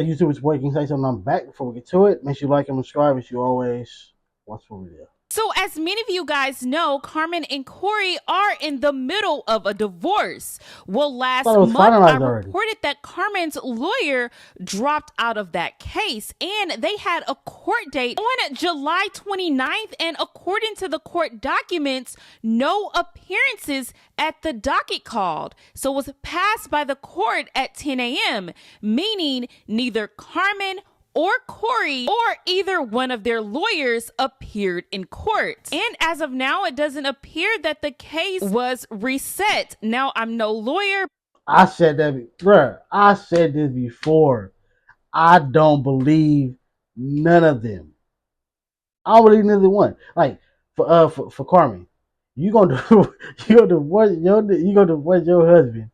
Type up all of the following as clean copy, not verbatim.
YouTube is waiting. Say something. I'm back. Before we get to it, make sure you like and subscribe as you always watch the video. So, as many of you guys know, Carmen and Corey are in the middle of a divorce. Well, last month, I reported that Carmen's lawyer dropped out of that case, and they had a court date on July 29th. And according to the court documents, no appearances at the docket called. So it was passed by the court at 10 a.m., meaning neither Carmen or Corey or either one of their lawyers appeared in court. And as of now, it doesn't appear that the case was reset. Now, I'm no lawyer. I said that, bruh. I said this before. I don't believe none of them. I don't believe neither one. Like for Carmen, you gonna do you gonna divorce your husband.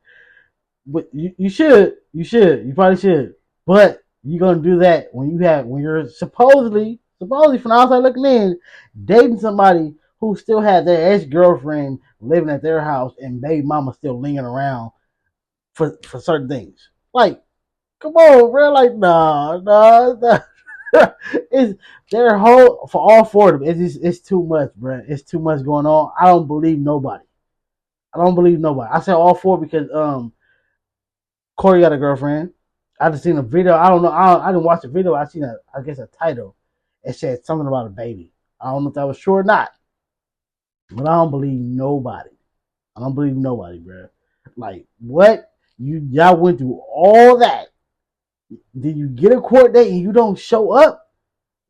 But you should. You probably should. But you're gonna do that when you're supposedly from the outside looking in, dating somebody who still has their ex-girlfriend living at their house and baby mama still lingering around for certain things. Like, come on, bro. Like, nah. It's their whole for all four of them. It's too much, bro. It's too much going on. I don't believe nobody. I said all four because Corey got a girlfriend. I just seen a video. I don't know. I didn't watch the video. I seen I guess a title. It said something about a baby. I don't know if that was true or not. But I don't believe nobody. Bro. Like, what? Y'all went through all that. Did you get a court date and you don't show up?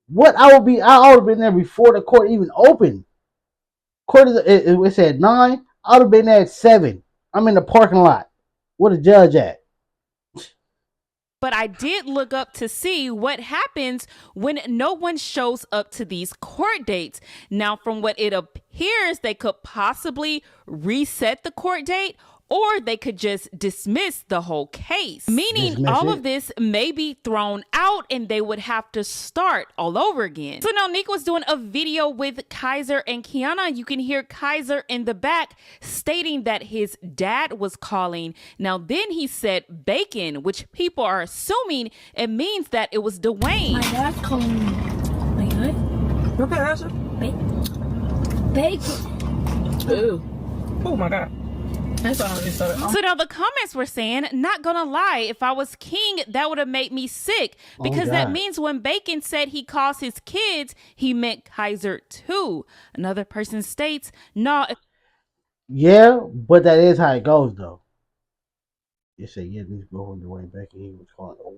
What? I would have been there before the court even opened. Court it said 9. I would have been there at 7. I'm in the parking lot. Where the judge at? But I did look up to see what happens when no one shows up to these court dates. Now, from what it appears, they could possibly reset the court date, or they could just dismiss the whole case, meaning all of this may be thrown out and they would have to start all over again. So now Nique was doing a video with Kaiser and Kiana. You can hear Kaiser in the back stating that his dad was calling. Now then he said bacon, which people are assuming it means that it was Dwayne. My dad's calling me. My God? You okay, Asher? Bacon. Ew. Oh my God. So now the comments were saying, not gonna lie, if I was king, that would have made me sick, because that means when Bacon said he calls his kids, he meant Kaiser too. Another person states, no. Yeah, but that is how it goes though. You say, yeah, this going Dwayne Bacon, he was calling. Oh.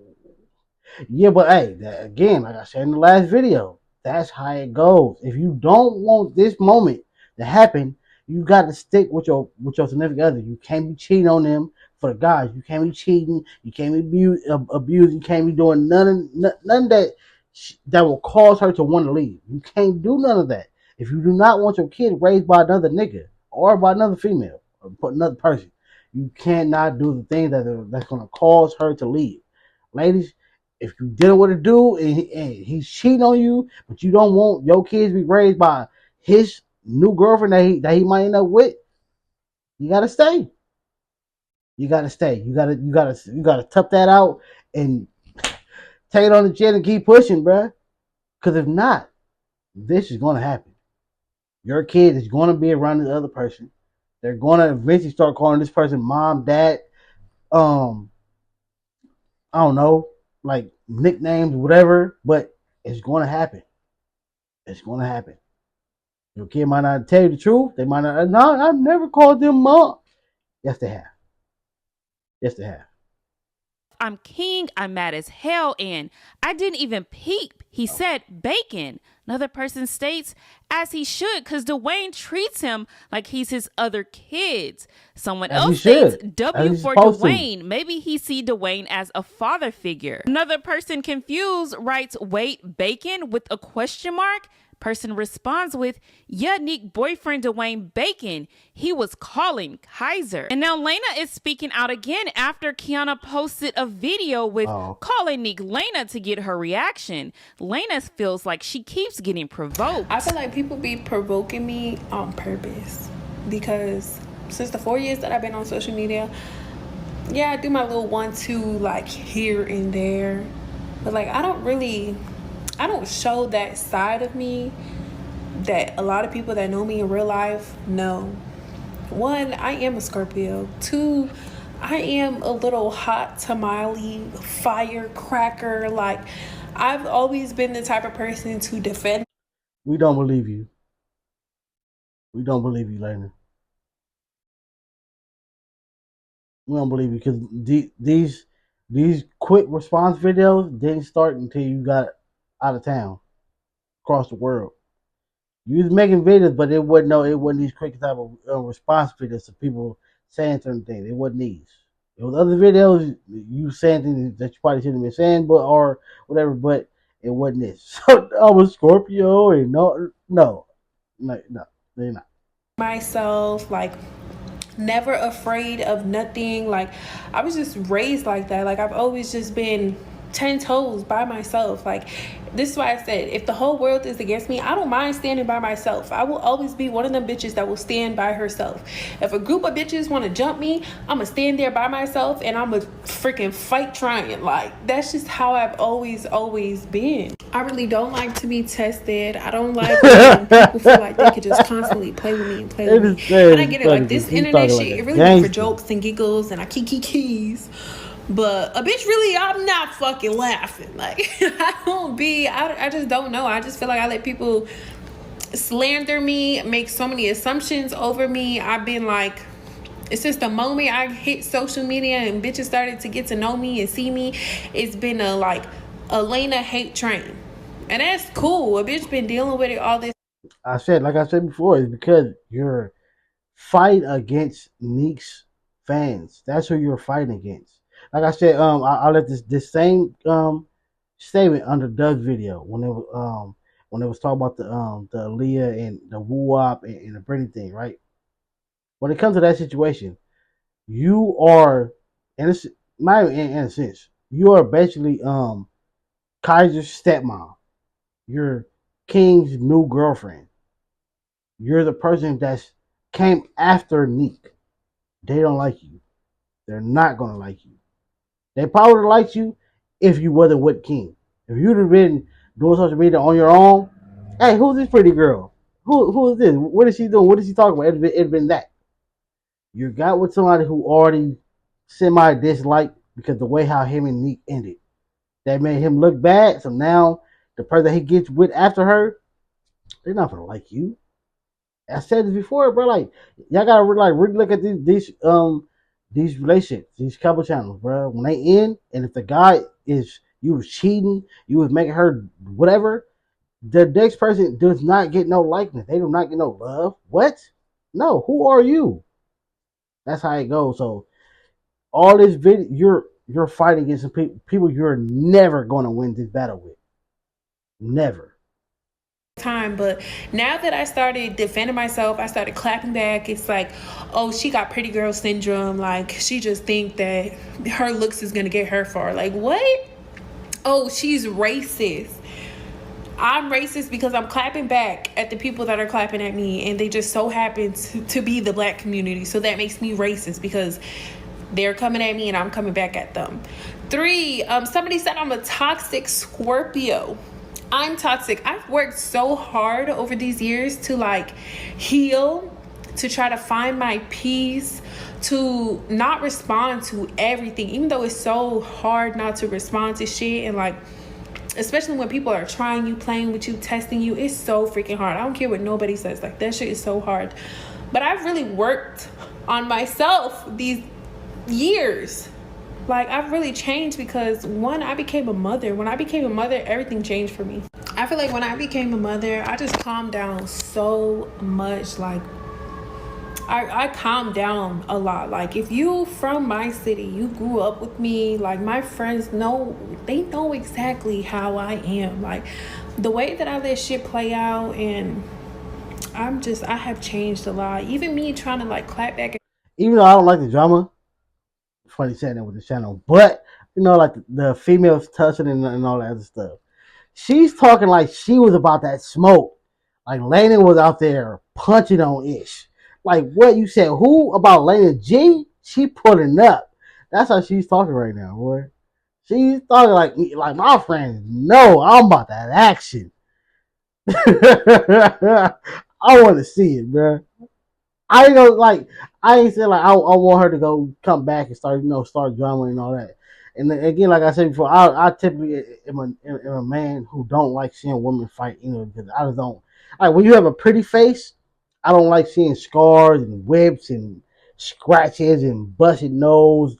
Yeah, but hey, again, like I said in the last video, that's how it goes. If you don't want this moment to happen, you got to stick with your significant other. You can't be cheating on them for the guys. You can't be cheating. You can't be abusing. You can't be doing none that will cause her to want to leave. You can't do none of that. If you do not want your kid raised by another nigga or by another female or another person, you cannot do the things that's going to cause her to leave. Ladies, if you didn't want to do and he's cheating on you, but you don't want your kids to be raised by his new girlfriend that he might end up with, you gotta stay. You gotta tough that out and take it on the chin and keep pushing, bruh. Because if not, this is gonna happen. Your kid is gonna be around this other person. They're gonna eventually start calling this person mom, dad, I don't know, like nicknames, whatever. But it's gonna happen. It's gonna happen. Your kid might not tell you the truth. They might not. No, I've never called them mom. Yes, they have. Yes, they have. I'm king. I'm mad as hell, and I didn't even peep. He said bacon. Another person states, as he should, because Dwayne treats him like he's his other kids. Someone else states, W for Dwayne. Maybe he see Dwayne as a father figure. Another person confused writes, wait, bacon with a question mark? Person responds with, yeah, Nique boyfriend Dwayne Bacon. He was calling Kaiser. And now LAINA is speaking out again after Kiana posted a video with calling Nique LAINA to get her reaction. LAINA feels like she keeps getting provoked. I feel like people be provoking me on purpose, because since the 4 years that I've been on social media, yeah, I do my little 1-2 like here and there, But like I don't show that side of me that a lot of people that know me in real life know. One, I am a Scorpio. Two, I am a little hot tamale firecracker. Like I've always been the type of person to defend. We don't believe you. We don't believe you, LAINA. We don't believe you because these quick response videos didn't start until you got out of town, across the world. You was making videos, but it wasn't these quick type of response videos to people saying certain things. It wasn't these. It was other videos you saying things that you probably shouldn't have been saying, but or whatever. But it wasn't this. So I was Scorpio, and no, they're not. myself, like never afraid of nothing. Like I was just raised like that. Like I've always just been 10 toes by myself. Like this is why I said if the whole world is against me, I don't mind standing by myself. I will always be one of them bitches that will stand by herself. If a group of bitches want to jump me, I'm gonna stand there by myself and I'm gonna freaking fight trying. Like that's just how I've always been. I really don't like to be tested. I don't like when people feel like they could just constantly play with me and play with me. And I get it, like this internet shit, it really be for jokes and giggles and I keys. But a bitch really, I'm not fucking laughing. Like I just don't know. I just feel like I let people slander me, make so many assumptions over me. I've been like, it's just the moment I hit social media and bitches started to get to know me and see me, it's been a LAINA hate train. And that's cool. A bitch been dealing with it all this. Like I said before, it's because you're fighting against Nique's fans. That's who you're fighting against. Like I said, I let this same statement under Doug's video when it was talking about the Aaliyah and the woo wop and the Britney thing, right? When it comes to that situation, you are not even in a sense, you are basically Kaiser's stepmom. You're King's new girlfriend. You're the person that's came after Nique. They don't like you. They're not gonna like you. They probably would have liked you if you wasn't with King. If you'd have been doing social media on your own, hey, who's this pretty girl? Who is this? What is she doing? What is she talking about? It'd been that. You got with somebody who already semi disliked because the way how him and Nique ended. That made him look bad. So now the person he gets with after her, they're not gonna like you. I said this before, bro. Like y'all gotta really look at these relationships, these couple channels, bro. When they end, and if the guy is you was cheating, you was making her whatever, the next person does not get no likeness. They do not get no love. What? No. Who are you? That's how it goes. So all this video, you're fighting against some people you're never gonna win this battle with. Never. Time, but now that I started defending myself, I started clapping back. It's like, oh, she got pretty girl syndrome. Like she just think that her looks is gonna get her far. Like what? Oh, she's racist. I'm racist because I'm clapping back at the people that are clapping at me, and they just so happen to be the black community. So that makes me racist because they're coming at me and I'm coming back at them. 3, somebody said I'm a toxic Scorpio. I'm toxic. I've worked so hard over these years to like heal, to try to find my peace, to not respond to everything, even though it's so hard not to respond to shit. And like, especially when people are trying you, playing with you, testing you, it's so freaking hard. I don't care what nobody says. Like that shit is so hard. But I've really worked on myself these years. Like I've really changed because one, I became a mother. When I became a mother, everything changed for me. I feel like when I became a mother, I just calmed down so much. Like I calmed down a lot. Like if you from my city, you grew up with me, like my friends know, they know exactly how I am. Like the way that I let shit play out, and I have changed a lot. Even me trying to like clap back. Even though I don't like the drama, funny saying that with the channel, but like the females touching and all that other stuff. She's talking like she was about that smoke. Like LAINA was out there punching on Ish. Like what you said, who about LAINA G? She putting up. That's how she's talking right now, boy. She's talking like me, like my friends. No, I'm about that action. I want to see it, bro. I ain't gonna like. I ain't saying like I want her to go come back and start drama and all that. And then, again, like I said before, I typically am a man who don't like seeing women fight, because I just don't. Like when you have a pretty face, I don't like seeing scars and whips and scratches and busted nose,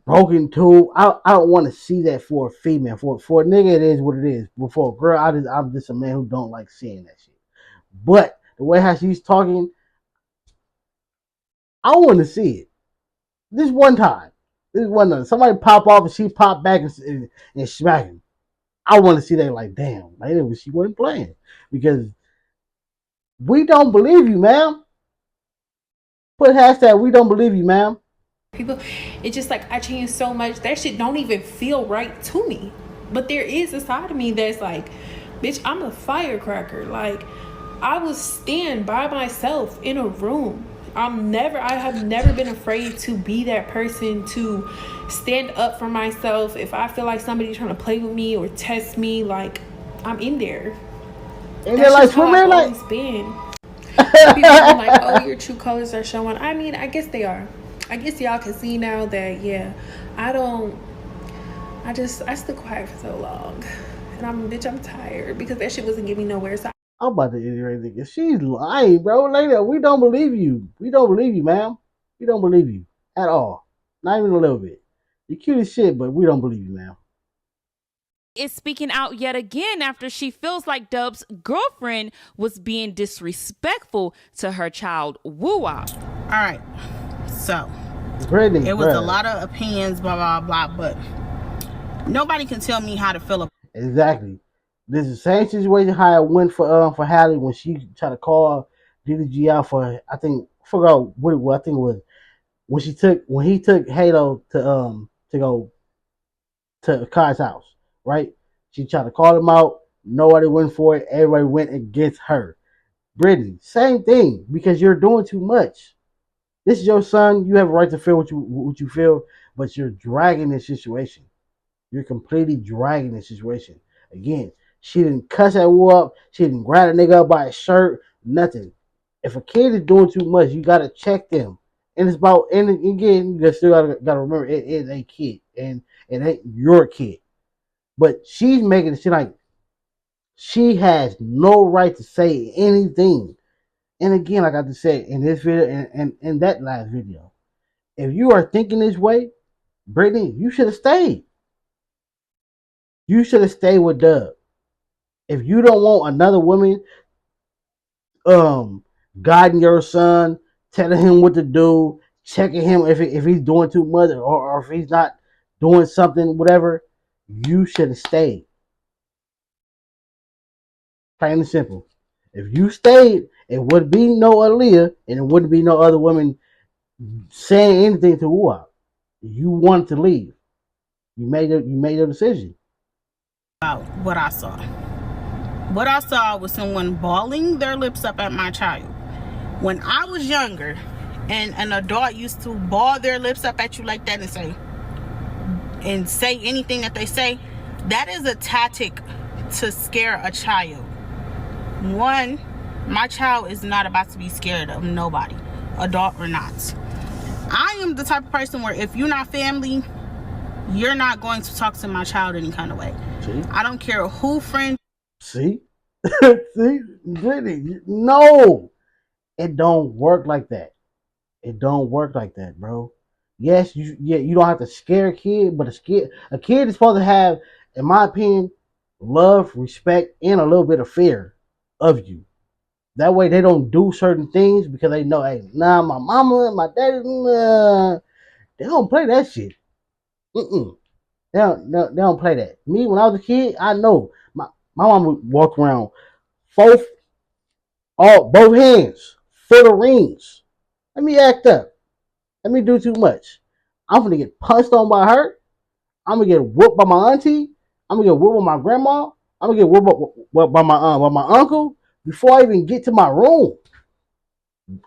broken tooth. I don't want to see that for a female. For a nigga, it is what it is. But for a girl, I'm just a man who don't like seeing that shit. But the way how she's talking, I want to see it. This one time. This one time. Somebody pop off and she pop back and smack him. I want to see that like, damn, like she wasn't playing. Because we don't believe you, ma'am. Put hashtag we don't believe you, ma'am. People, it's just like I changed so much. That shit don't even feel right to me. But there is a side of me that's like, bitch, I'm a firecracker. Like, I will stand by myself in a room. I have never been afraid to be that person, to stand up for myself. If I feel like somebody's trying to play with me or test me, like, I'm in there. And they're like, how I've always been. People are like, oh, your true colors are showing. I mean, I guess they are. I guess y'all can see now that, yeah, I stood quiet for so long. And I'm tired because that shit wasn't getting me nowhere. So I'm about to iterate nigga. She's lying, bro. Later, we don't believe you. We don't believe you, ma'am. We don't believe you at all. Not even a little bit. You're cute as shit, but we don't believe you, ma'am. Is speaking out yet again after she feels like Dub's girlfriend was being disrespectful to her child, Woo-Wop. All right. So, Brittany, it was a lot of opinions, blah, blah, blah, but nobody can tell me how to feel about it. Exactly. This is the same situation how it went for Hallie when she tried to call DDG out for, I forgot what it was. I think it was when he took Halo to go to Kai's house, right? She tried to call him out. Nobody went for it. Everybody went against her. Brittany, same thing, because you're doing too much. This is your son. You have a right to feel what you feel, but you're dragging this situation. You're completely dragging this situation. Again, she didn't cuss that up. She didn't grab a nigga up by his shirt. Nothing. If a kid is doing too much, you gotta check them. And it's about, and again, you still gotta remember it is a kid, and it ain't your kid. But she's making it seem like she has no right to say anything. And again, like I just said in this video and in that last video, if you are thinking this way, Brittany, you should have stayed. You should have stayed with Dub. If you don't want another woman guiding your son, telling him what to do, checking him if he's doing too much or if he's not doing something, whatever, you should have stayed. Plain and simple. If you stayed, it would be no Aaliyah and it wouldn't be no other women saying anything to Woo-Wop. You wanted to leave. You made your decision. about what I saw. What I saw was someone balling their lips up at my child. When I was younger, and an adult used to ball their lips up at you like that and say anything that they say, that is a tactic to scare a child. One, my child is not about to be scared of nobody, adult or not. I am the type of person where if you're not family, you're not going to talk to my child any kind of way. See? I don't care who friend. See? See? Brittany, no. It don't work like that. It don't work like that, bro. Yes, you don't have to scare a kid, but a kid is supposed to have, in my opinion, love, respect, and a little bit of fear of you. That way they don't do certain things because they know, hey, nah, my mama, my daddy, nah, they don't play that shit. They don't play that. Me, when I was a kid, I know my mama would walk around both hands full of rings. Let me act up. Let me do too much. I'm gonna get punched on by her. I'm gonna get whooped by my auntie. I'm gonna get whooped by my grandma. I'm gonna get whooped by my uncle before I even get to my room.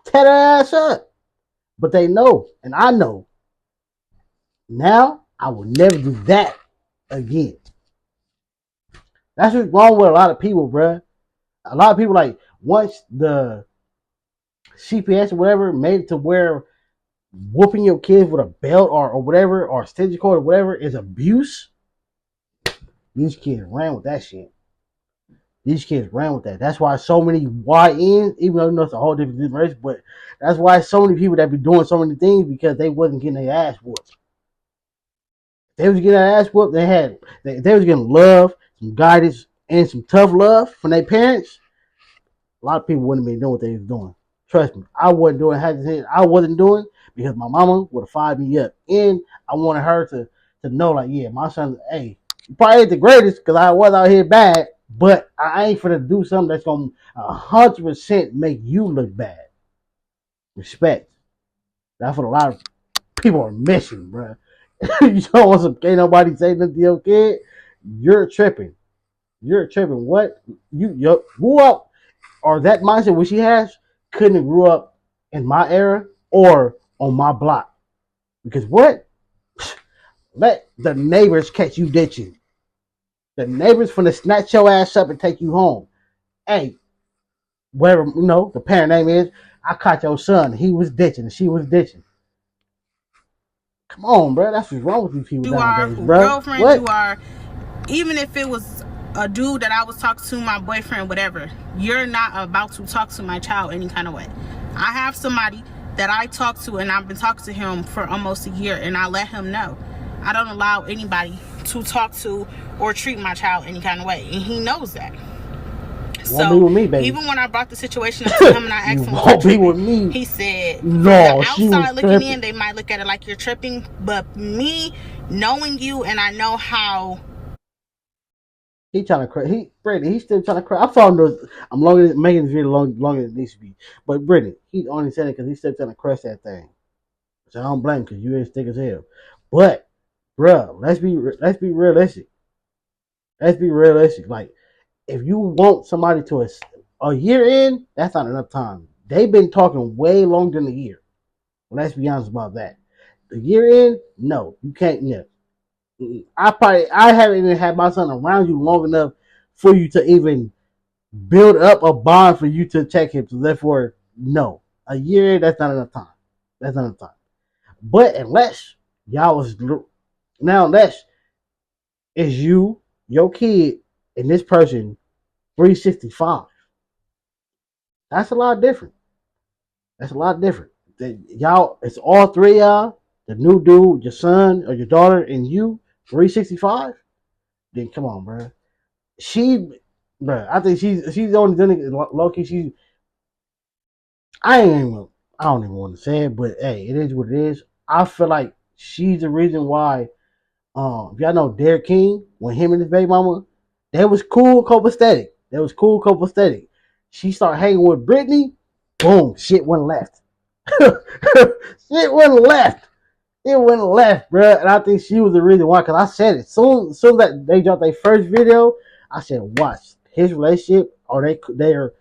Tear their ass up. But they know, and I know. Now I will never do that again. That's what's wrong with a lot of people, bruh. A lot of people, like, once the CPS or whatever made it to where whooping your kids with a belt or whatever, or extension cord or whatever, is abuse, these kids ran with that shit. These kids ran with that. That's why so many YNs, even though you know it's a whole different generation, but that's why so many people that be doing so many things, because they wasn't getting their ass whooped. They was getting their ass whooped. They was getting love, some guidance, and some tough love from their parents. A lot of people wouldn't be doing what they was doing. Trust me, I wasn't doing I wasn't doing, because my mama would have fired me up, and I wanted her to know, like, yeah, my son, hey, you probably ain't the greatest because I was out here bad, but I ain't finna do something that's gonna 100% make you look bad. Respect. That's what a lot of people are missing, bro. You don't want some, can't nobody say nothing to your kid. You're tripping. You're tripping. What you grew up, or that mindset which she has, couldn't have grew up in my era or on my block. Because what? Let the neighbors catch you ditching. The neighbors finna snatch your ass up and take you home. Hey, whatever, the parent name is, I caught your son. He was ditching and she was ditching. Come on, bro. That's what's wrong with these people nowadays, bro. Girlfriends, you are, even if it was a dude that I was talking to, my boyfriend, whatever, you're not about to talk to my child any kind of way. I have somebody that I talk to, and I've been talking to him for almost a year, and I let him know I don't allow anybody to talk to or treat my child any kind of way, and he knows that. So with me, baby. Even when I brought the situation up to him and I asked him, won't be with me. He said, no, from the outside looking in, they might look at it like you're tripping, but me knowing you, and I know how. He trying to cry. Brittany, he's still trying to cry. I found those. I'm making this video longer than it needs to be. But Brittany, he only said it because he's still trying to crush that thing. So I don't blame him, because you ain't thick as hell. But, bruh, let's be realistic. Let's be realistic. Like, if you want somebody to a year in, that's not enough time. They've been talking way longer than a year. Let's be honest about that. A year in, no, you can't. Yeah. I haven't even had my son around you long enough for you to even build up a bond for you to check him. So therefore, no, a year, that's not enough time. That's not enough time. But unless is you, your kid, and this person 365. That's a lot different. That's a lot different. Y'all, it's all three of y'all, the new dude, your son or your daughter, and you, 365. Then come on, bro. I think she's only done it low key. I don't even want to say it, but hey, it is what it is. I feel like she's the reason why. If y'all know Derek King, when him and his baby mama, they was cool, copacetic. She started hanging with Brittany, boom, shit went left. Shit went left. It went left, bro. And I think she was the reason why, because I said it. Soon that they dropped their first video, I said, watch his relationship, or they're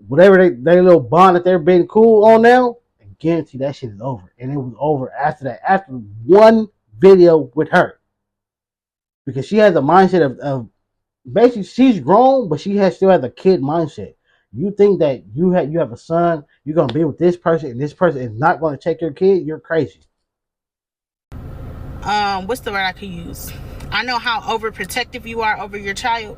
whatever their little bond that they're being cool on now. I guarantee that shit is over. And it was over after that. After one video with her. Because she has a mindset of basically, she's grown, but she still has a kid mindset. You think that you have a son, you're gonna be with this person, and this person is not gonna take your kid? You're crazy. What's the word I could use? I know how overprotective you are over your child.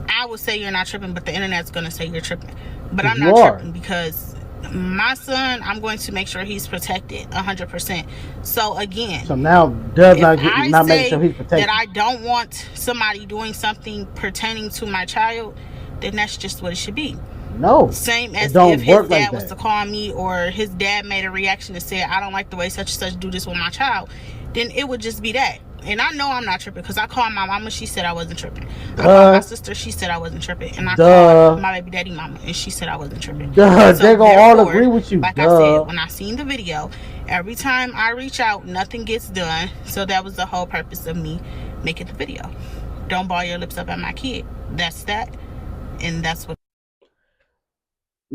I would say you're not tripping, but the internet's gonna say you're tripping. But I'm not tripping, because my son, I'm going to make sure he's protected 100%. So again, now does not make sure he's protected. That I don't want somebody doing something pertaining to my child, then that's just what it should be. No, same as if his dad was to call me, or his dad made a reaction and said, I don't like the way such and such do this with my child, then it would just be that. And I know I'm not tripping, because I called my mama, she said I wasn't tripping. I called my sister, she said I wasn't tripping. And I called my baby daddy mama, and she said I wasn't tripping. So they're gonna all agree with you. Like I said, when I seen the video, every time I reach out, nothing gets done. So that was the whole purpose of me making the video. Don't ball your lips up at my kid. That's that. And that's what.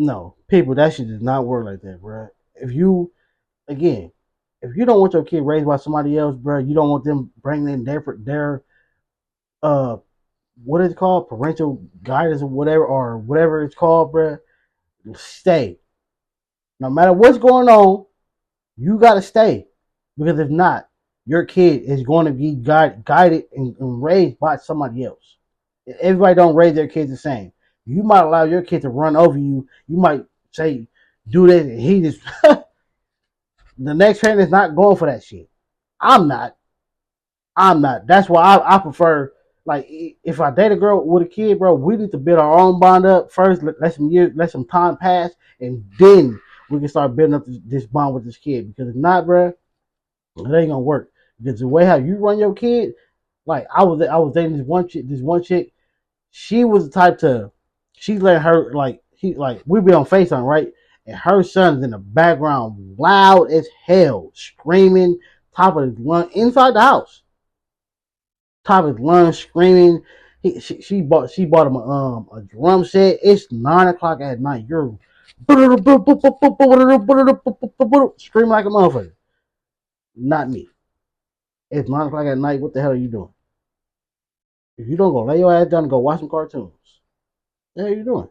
No, people, that shit does not work like that, bro. If you don't want your kid raised by somebody else, bro, you don't want them bringing in their uh what is it called? Parental guidance or whatever it's called, bruh. Stay. No matter what's going on, you gotta stay. Because if not, your kid is going to be guided and raised by somebody else. Everybody don't raise their kids the same. You might allow your kid to run over you. You might say, do this, and he just the next parent is not going for that shit. I'm not. I'm not. That's why I prefer, like, if I date a girl with a kid, bro, we need to build our own bond up first. Let some time pass, and then we can start building up this bond with this kid. Because if not, bro, it ain't gonna work. Because the way how you run your kid, like I was dating this one chick. She was the type to, she let her we be on FaceTime, right? And her son's in the background, loud as hell, screaming, top of his lungs inside the house. Top of his lungs screaming. She bought him a drum set. It's 9 o'clock at night. You're screaming like a motherfucker. Not me. It's 9 o'clock at night. What the hell are you doing? If you don't go lay your ass down and go watch some cartoons, what the hell are you doing?